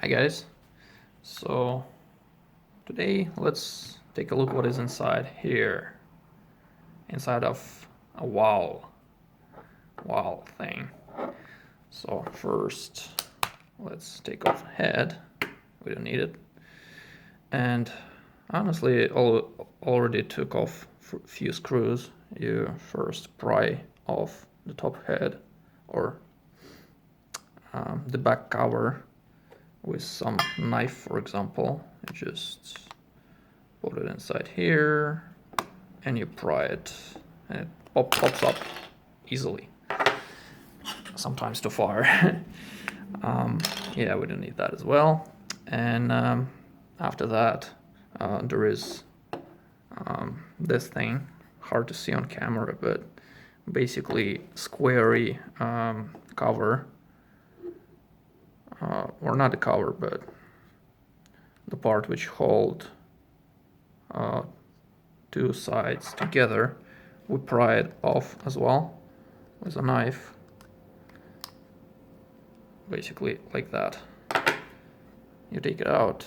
Hi guys, so today let's take a look what is inside here, inside of a WAHL thing. So first let's take off head, we don't need it, and honestly already took off a few screws. You first pry off the top head or the back cover with some knife, for example. You just put it inside here and you pry it and it pops up easily, sometimes too far. Yeah, we don't need that as well. And after that there is this thing, hard to see on camera, but basically squarey cover, or not the cover, but the part which hold two sides together. We pry it off as well with a knife, basically like that. You take it out,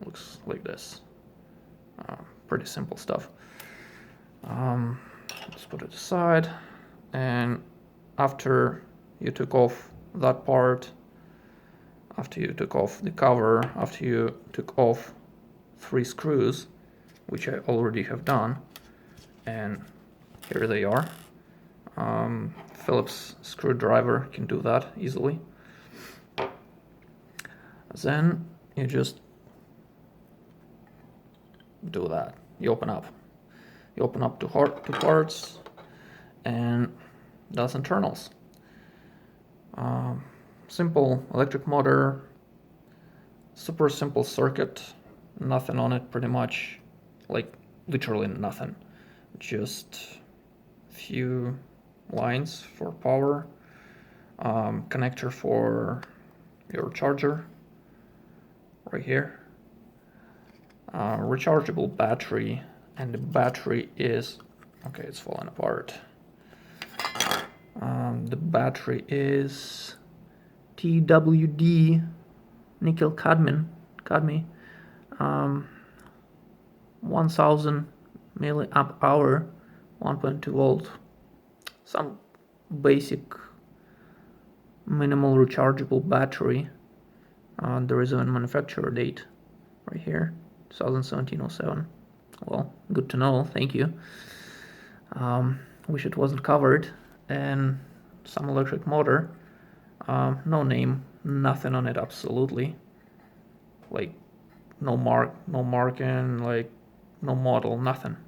looks like this. Pretty simple stuff. Let's put it aside, and after you took off that part, after you took off the cover, after you took off 3 screws, which I already have done, and here they are. Phillips screwdriver can do that easily. Then you just do that. You open up to parts, and that's internals. Simple electric motor, super simple circuit, nothing on it pretty much, like literally nothing, just few lines for power, connector for your charger right here, rechargeable battery, and the battery is, okay, it's falling apart. The battery is TWD nickel cadmium, 1000 milliamp hour, 1.2 volt, some basic minimal rechargeable battery. There is a manufacturer date right here, 2017-07. Well, good to know, thank you. Wish it wasn't covered. And some electric motor, no name, nothing on it, absolutely, like no marking, like no model, nothing,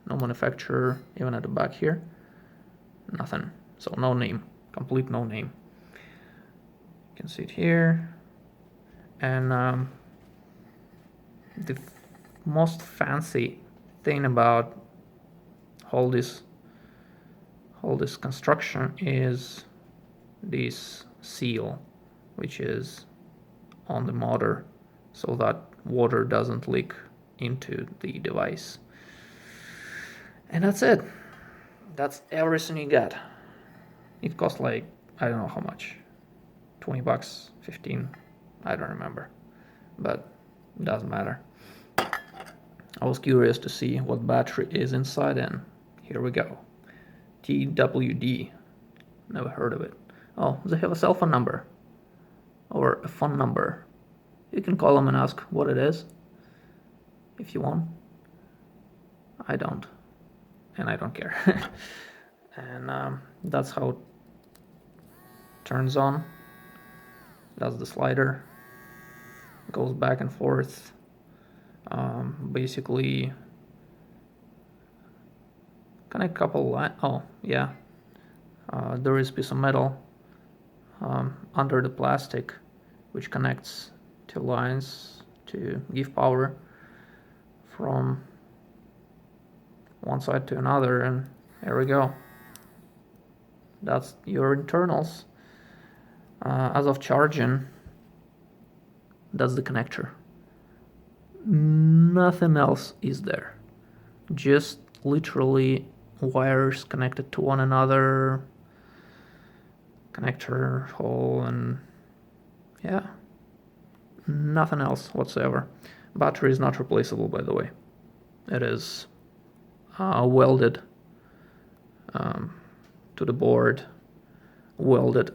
no manufacturer, even at the back here, nothing. So no name, complete no name. You can see it here. And the most fancy thing about all this construction is this seal, which is on the motor, so that water doesn't leak into the device. And that's it. That's everything you got. It costs like, I don't know how much, 20 bucks, 15, I don't remember, but it doesn't matter. I was curious to see what battery is inside, and here we go. TWD, never heard of it. Oh, they have a cell phone number, or a phone number. You can call them and ask what it is, if you want. I don't, and I don't care. And that's how it turns on. That's the slider, goes back and forth. Basically, connect a couple lines. Oh yeah, there is a piece of metal under the plastic which connects 2 lines to give power from one side to another, and there we go. That's your internals. As of charging, that's the connector. Nothing else is there, just literally wires connected to one another, connector hole, and Yeah, nothing else whatsoever. Battery is not replaceable, by the way. It is welded to the board, welded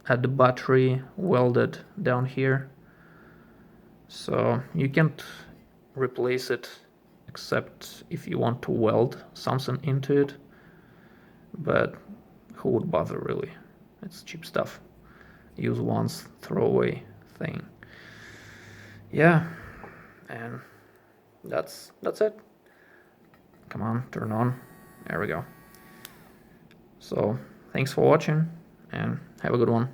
at the battery, welded down here. So you can't replace it except if you want to weld something into it, but who would bother really? It's cheap stuff. Use once, throw away thing. Yeah, and that's it. Come on, turn on. There we go. So thanks for watching and have a good one.